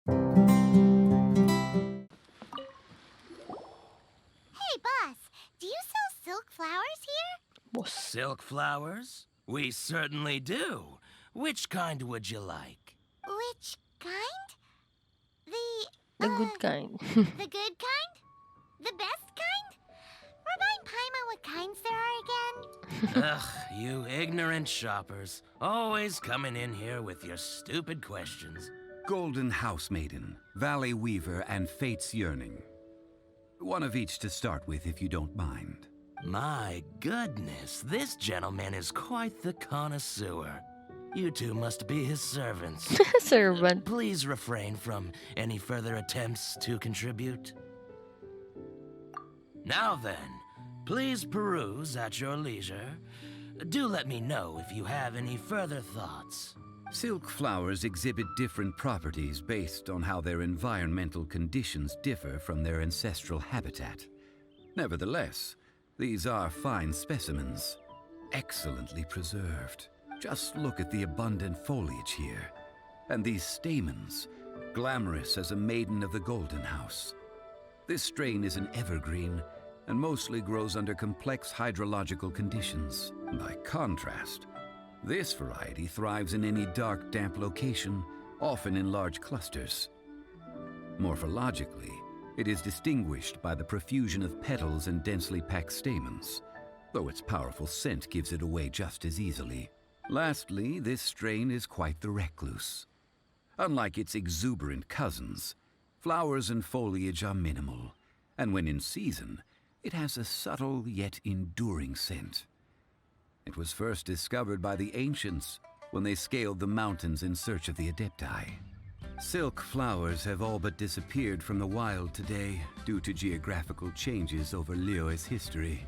Hey, boss, do you sell silk flowers here? Boss. Silk flowers? We certainly do. Which kind would you like? Which kind? The good kind. The good kind? The best kind? Remind Paimon what kinds there are again? Ugh, you ignorant shoppers. Always coming in here with your stupid questions. Golden House Maiden, Valley Weaver, and Fate's Yearning. One of each to start with, if you don't mind. My goodness, this gentleman is quite the connoisseur. You two must be his servants. Servant. Please refrain from any further attempts to contribute. Now then, please peruse at your leisure. Do let me know if you have any further thoughts. Silk flowers exhibit different properties based on how their environmental conditions differ from their ancestral habitat. Nevertheless, these are fine specimens, excellently preserved. Just look at the abundant foliage here, and these stamens, glamorous as a maiden of the Golden House. This strain is an evergreen and mostly grows under complex hydrological conditions. By contrast, this variety thrives in any dark, damp location, often in large clusters. Morphologically, it is distinguished by the profusion of petals and densely packed stamens, though its powerful scent gives it away just as easily. Lastly, this strain is quite the recluse. Unlike its exuberant cousins, flowers and foliage are minimal, and when in season, it has a subtle yet enduring scent. It was first discovered by the ancients when they scaled the mountains in search of the Adepti. Silk flowers have all but disappeared from the wild today due to geographical changes over Liyue's history.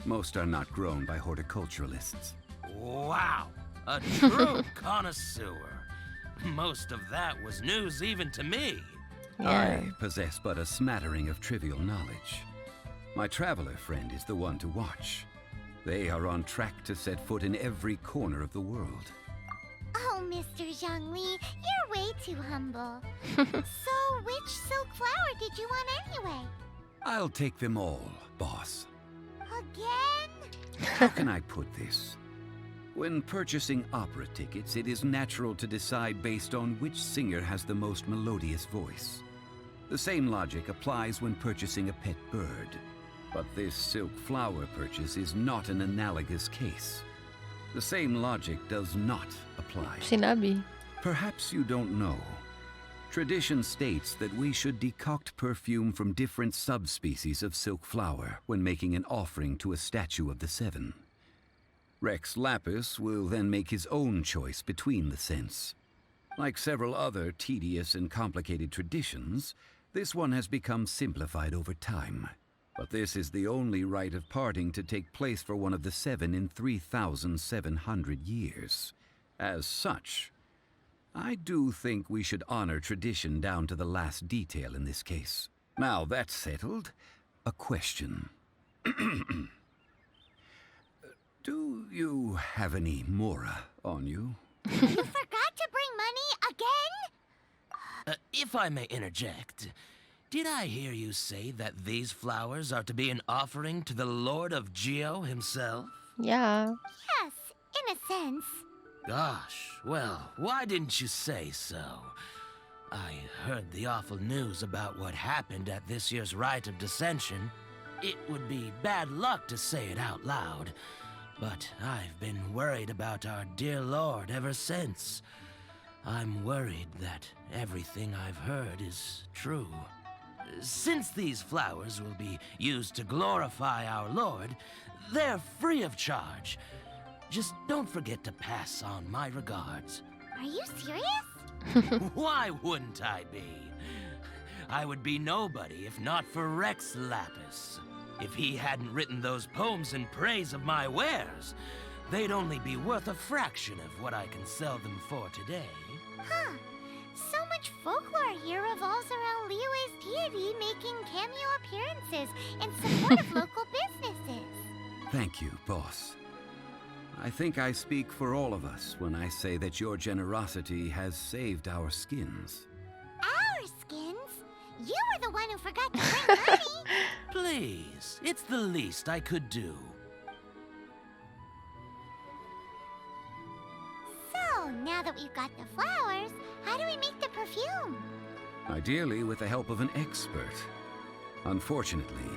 Most are not grown by horticulturalists. Wow, a true connoisseur. Most of that was news even to me. Yeah. I possess but a smattering of trivial knowledge. My traveler friend is the one to watch. They are on track to set foot in every corner of the world. Oh, Mr. Zhongli, you're way too humble. So, which silk flower did you want anyway? I'll take them all, boss. Again? How can I put this? When purchasing opera tickets, it is natural to decide based on which singer has the most melodious voice. The same logic applies when purchasing a pet bird. But this silk flower purchase is not an analogous case. The same logic does not apply. Sinabi. Perhaps you don't know. Tradition states that we should decoct perfume from different subspecies of silk flower when making an offering to a statue of the seven. Rex Lapis will then make his own choice between the scents. Like several other tedious and complicated traditions, this one has become simplified over time. But this is the only rite of parting to take place for one of the seven in 3,700 years. As such, I do think we should honor tradition down to the last detail in this case. Now that's settled, a question. Do you have any Mora on you? You forgot to bring money again? If I may interject, did I hear you say that these flowers are to be an offering to the Lord of Geo himself? Yeah. Yes, in a sense. Gosh, well, why didn't you say so? I heard the awful news about what happened at this year's Rite of Dissension. It would be bad luck to say it out loud, but I've been worried about our dear Lord ever since. I'm worried that everything I've heard is true. Since these flowers will be used to glorify our Lord, they're free of charge. Just don't forget to pass on my regards. Are you serious? Why wouldn't I be? I would be nobody if not for Rex Lapis. If he hadn't written those poems in praise of my wares, they'd only be worth a fraction of what I can sell them for today. Huh. So much folklore here revolves around Liyue's deity making cameo appearances in support of local businesses. Thank you, boss. I think I speak for all of us when I say that your generosity has saved our skins. You were the one who forgot to bring money. Please, it's the least I could do. So, now that we've got the flowers, how do we make the perfume? Ideally with the help of an expert. Unfortunately,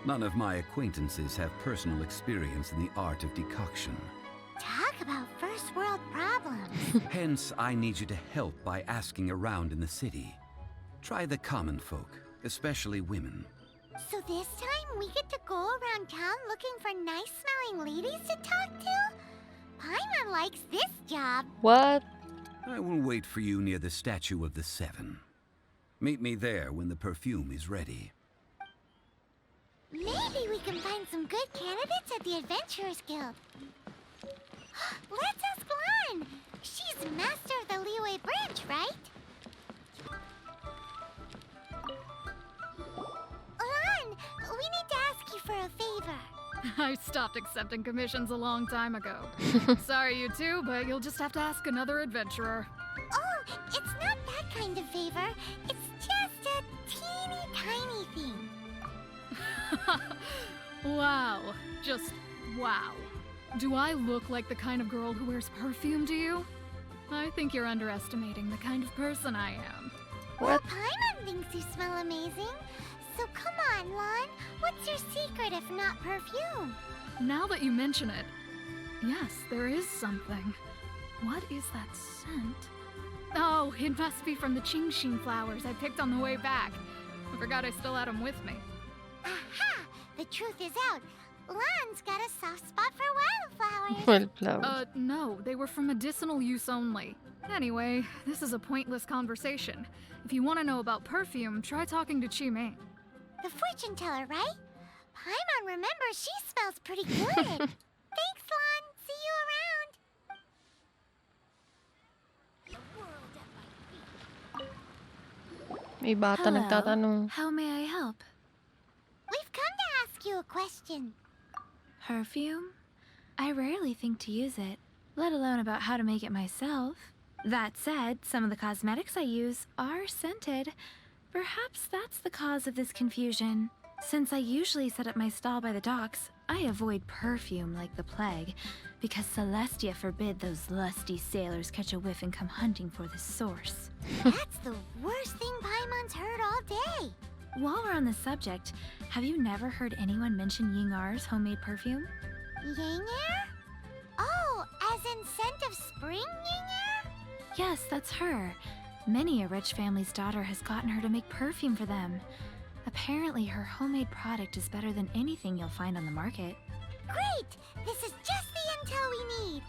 none of my acquaintances have personal experience in the art of decoction. Talk about first world problems. Hence, I need you to help by asking around in the city. Try the common folk, especially women. So this time we get to go around town looking for nice-smelling ladies to talk to? Paimon likes this job. What? I will wait for you near the Statue of the Seven. Meet me there when the perfume is ready. Maybe we can find some good candidates at the Adventurers Guild. Let's ask Lan. She's master of the Liyue branch, right? Lan, we need to ask you for a favor. I stopped accepting commissions a long time ago. Sorry, you two, but you'll just have to ask another adventurer. Oh, it's not that kind of favor. It's just a teeny tiny thing. Wow. Just wow. Do I look like the kind of girl who wears perfume to you? I think you're underestimating the kind of person I am. Well, Paimon thinks you smell amazing. So come on, Lan. What's your secret if not perfume? Now that you mention it, yes, there is something. What is that scent? Oh, it must be from the Qingxin flowers I picked on the way back. I forgot I still had them with me. Aha! The truth is out. Lan's got a soft spot for wildflowers. Wildflower. No, they were for medicinal use only. Anyway, this is a pointless conversation. If you want to know about perfume, try talking to Qimei. The fortune teller, right? Paimon remembers she smells pretty good. Thanks, Lan. See you around. May bata nagtatanong. How may I help? We've come to ask you a question. Perfume? I rarely think to use it, let alone about how to make it myself. That said, some of the cosmetics I use are scented. Perhaps that's the cause of this confusion. Since I usually set up my stall by the docks, I avoid perfume like the plague, because Celestia forbid those lusty sailors catch a whiff and come hunting for the source. That's the worst thing Paimon's heard all day. While we're on the subject, have you never heard anyone mention Ying-Ar's homemade perfume? Ying-Er? Oh, as in scent of spring, Ying-Er? Yes, that's her. Many a rich family's daughter has gotten her to make perfume for them. Apparently, her homemade product is better than anything you'll find on the market. Great! This is just the intel we need.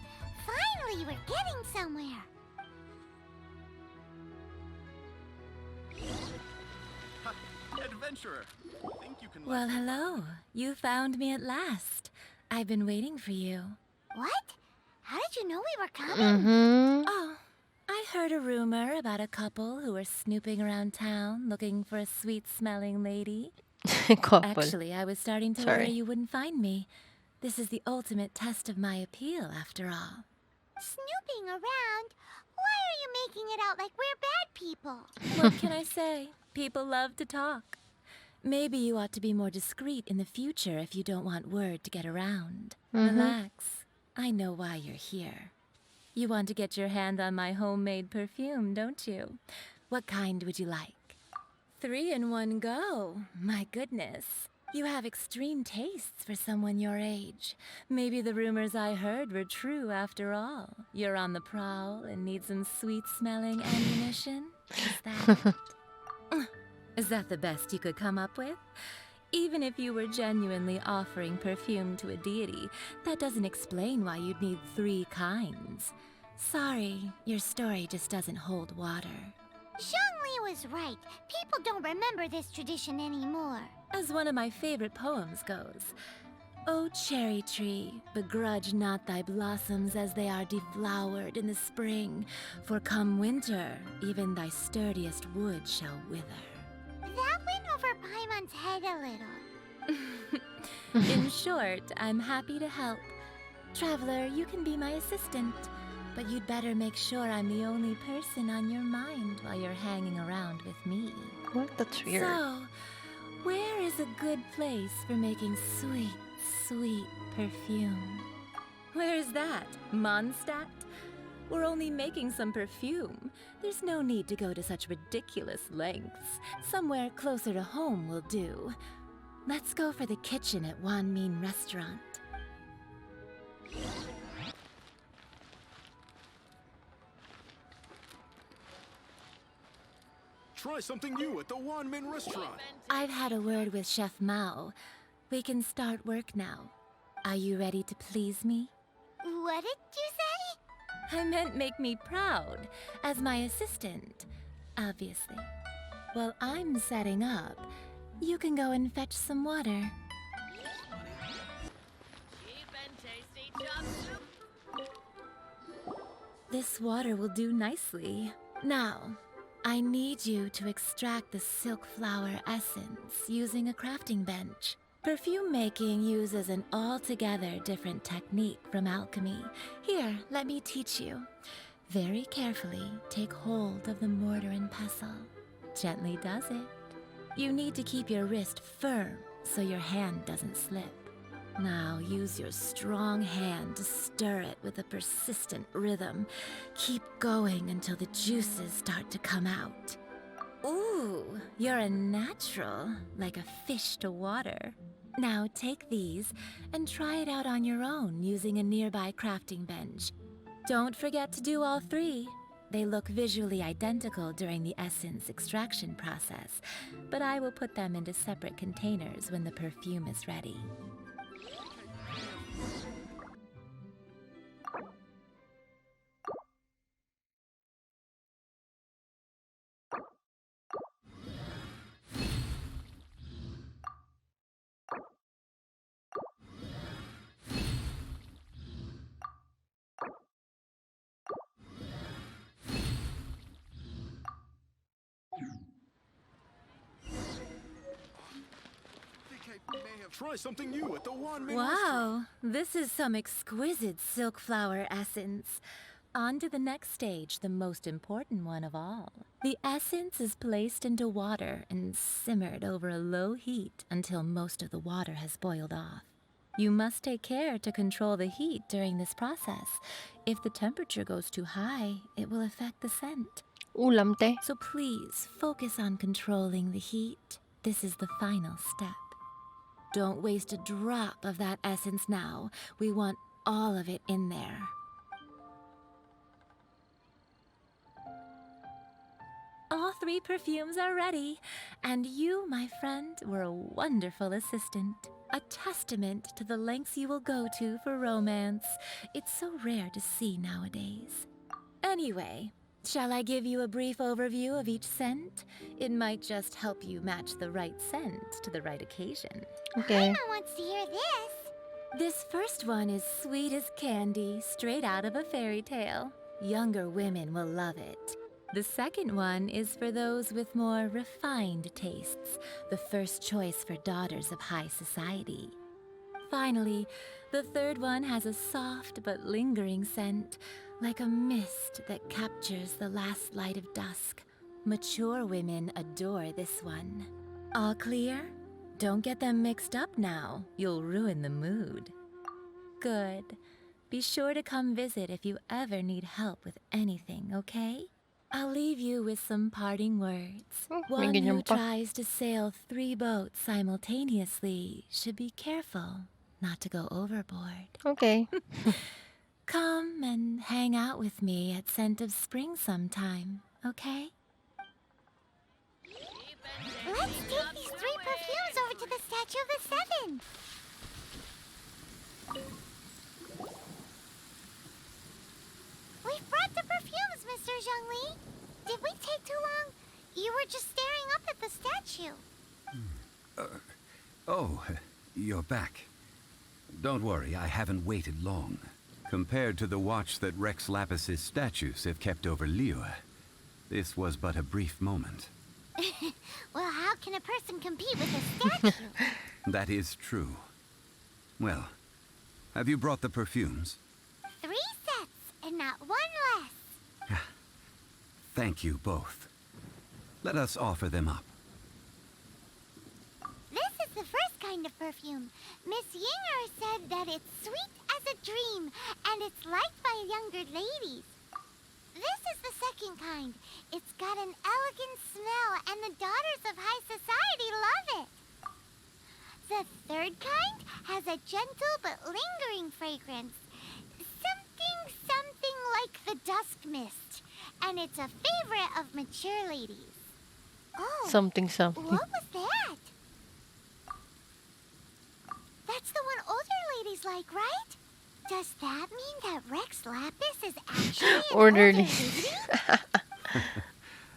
Finally, we're getting somewhere. Adventurer, think you can Well, hello. You found me at last. I've been waiting for you. What? How did you know we were coming? Mm-hmm. Oh, I heard a rumor about a couple who were snooping around town looking for a sweet-smelling lady. Couple. Actually, I was starting to Sorry. worry you wouldn't find me. This is the ultimate test of my appeal, after all. Snooping around? Why are you making it out like we're bad people? What can I say? People love to talk. Maybe you ought to be more discreet in the future if you don't want word to get around. Relax. I know why you're here. You want to get your hand on my homemade perfume, don't you? What kind would you like? 3 in one go. My goodness. You have extreme tastes for someone your age. Maybe the rumors I heard were true after all. You're on the prowl and need some sweet-smelling ammunition? Is that the best you could come up with? Even if you were genuinely offering perfume to a deity, that doesn't explain why you'd need 3 kinds. Sorry, your story just doesn't hold water. Zhongli was right. People don't remember this tradition anymore. As one of my favorite poems goes, O cherry tree, begrudge not thy blossoms as they are deflowered in the spring, for come winter, even thy sturdiest wood shall wither. That went over Paimon's head a little. In short, I'm happy to help. Traveler, you can be my assistant, but you'd better make sure I'm the only person on your mind while you're hanging around with me. What? That's weird. So, where is a good place for making sweet, sweet perfume? Where is that? Mondstadt? We're only making some perfume. There's no need to go to such ridiculous lengths. Somewhere closer to home will do. Let's go for the kitchen at Wan Min Restaurant. Try something new at the Wan Min restaurant. I've had a word with Chef Mao. We can start work now. Are you ready to please me? What did you say? I meant make me proud, as my assistant, obviously. While I'm setting up, you can go and fetch some water. This water will do nicely. Now, I need you to extract the silk flower essence using a crafting bench. Perfume making uses an altogether different technique from alchemy. Here, let me teach you. Very carefully, take hold of the mortar and pestle. Gently does it. You need to keep your wrist firm so your hand doesn't slip. Now use your strong hand to stir it with a persistent rhythm. Keep going until the juices start to come out. Ooh, you're a natural, like a fish to water. Now take these and try it out on your own using a nearby crafting bench. Don't forget to do all three. They look visually identical during the essence extraction process, but I will put them into separate containers when the perfume is ready. Try something new at the Wan Min Wow, this is some exquisite silk flower essence. On to the next stage, the most important one of all. The essence is placed into water and simmered over a low heat until most of the water has boiled off. You must take care to control the heat during this process. If the temperature goes too high, it will affect the scent. Ulam te. So please, focus on controlling the heat. This is the final step. Don't waste a drop of that essence now. We want all of it in there. All three perfumes are ready, and you, my friend, were a wonderful assistant. A testament to the lengths you will go to for romance. It's so rare to see nowadays. Anyway, shall I give you a brief overview of each scent? It might just help you match the right scent to the right occasion. Okay. Mama wants to hear this. This first one is sweet as candy, straight out of a fairy tale. Younger women will love it. The second one is for those with more refined tastes, the first choice for daughters of high society. Finally, the third one has a soft but lingering scent, like a mist that captures the last light of dusk. Mature women adore this one. All clear? Don't get them mixed up now. You'll ruin the mood. Good. Be sure to come visit if you ever need help with anything, okay? I'll leave you with some parting words. May One who ganyan pa. tries to sail 3 boats simultaneously should be careful not to go overboard. Okay. Come and hang out with me at Scent of Spring sometime, okay? Let's take these 3 perfumes over to the Statue of the Seven. We've brought the perfumes, Mr. Zhongli. Did we take too long? You were just staring up at the statue. Oh, you're back. Don't worry, I haven't waited long. Compared to the watch that Rex Lapis's statues have kept over Liyue, this was but a brief moment. Well, how can a person compete with a statue? That is true. Well, have you brought the perfumes? 3 sets, and not 1 less. Thank you both. Let us offer them up. kind of perfume. Miss Yinger said that it's sweet as a dream, and it's liked by younger ladies. This is the second kind. It's got an elegant smell, and the daughters of high society love it. The third kind has a gentle but lingering fragrance. Something like the dusk mist. And it's a favorite of mature ladies. Oh, something. what was that? That's the one older ladies like, right? Does that mean that Rex Lapis is actually an Orderly. older lady?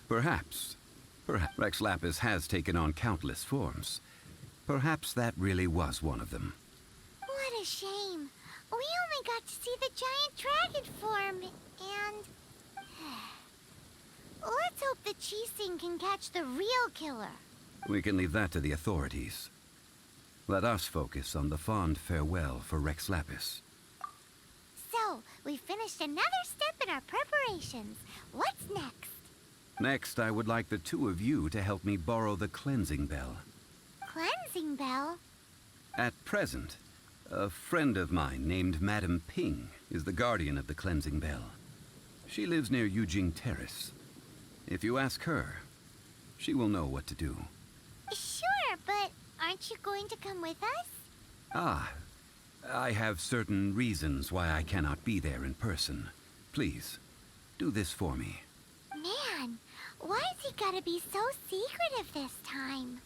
Perhaps. Perhaps Rex Lapis has taken on countless forms. Perhaps that really was one of them. What a shame. We only got to see the giant dragon form, and... Let's hope the Chising can catch the real killer. We can leave that to the authorities. Let us focus on the fond farewell for Rex Lapis. So, we finished another step in our preparations. What's next? Next, I would like the two of you to help me borrow the cleansing bell. Cleansing bell? At present, a friend of mine named Madame Ping is the guardian of the cleansing bell. She lives near Yujing Terrace. If you ask her, she will know what to do. Sure, but aren't you going to come with us? Ah, I have certain reasons why I cannot be there in person. Please, do this for me. Man, why's he gotta be so secretive this time?